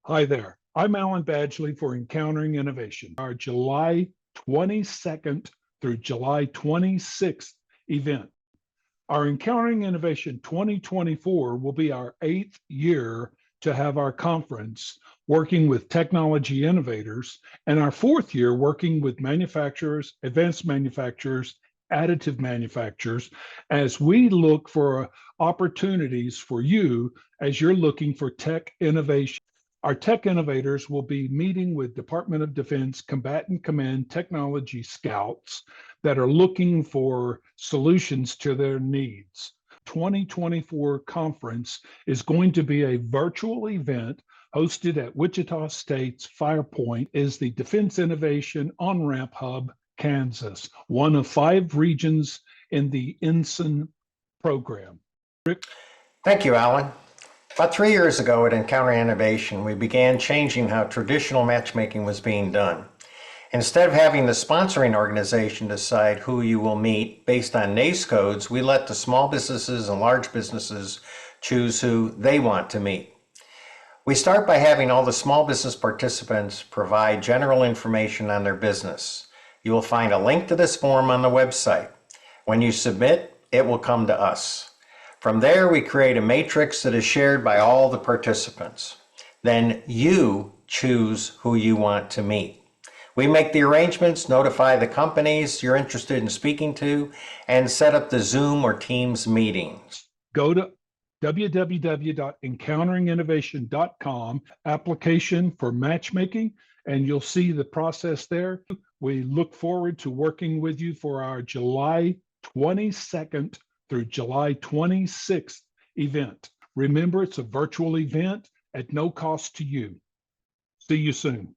Hi there. I'm Alan Badgley for Encountering Innovation. Our July 22nd through July 26th event. Our Encountering Innovation 2024 will be our 8th year to have our conference working with technology innovators, and our 4th year working with manufacturers, advanced manufacturers, additive manufacturers, as we look for opportunities for you as you're looking for tech innovation. Our tech innovators will be meeting with Department of Defense Combatant Command Technology Scouts that are looking for solutions to their needs. 2024 conference is going to be a virtual event hosted at Wichita State's FirePoint is the Defense Innovation OnRamp Hub, Kansas, one of 5 regions in the Ensign program. Rick? Thank you, Alan. About 3 years ago at Encountering Innovation, we began changing how traditional matchmaking was being done. Instead of having the sponsoring organization decide who you will meet based on NACE codes, we let the small businesses and large businesses choose who they want to meet. We start by having all the small business participants provide general information on their business. You will find a link to this form on the website. When you submit, it will come to us. From there, we create a matrix that is shared by all the participants. Then you choose who you want to meet. We make the arrangements, notify the companies you're interested in speaking to, and set up the Zoom or Teams meetings. Go to www.encounteringinnovation.com, application for matchmaking, and you'll see the process there. We look forward to working with you for our July 22nd through July 26th event. Remember, it's a virtual event at no cost to you. See you soon.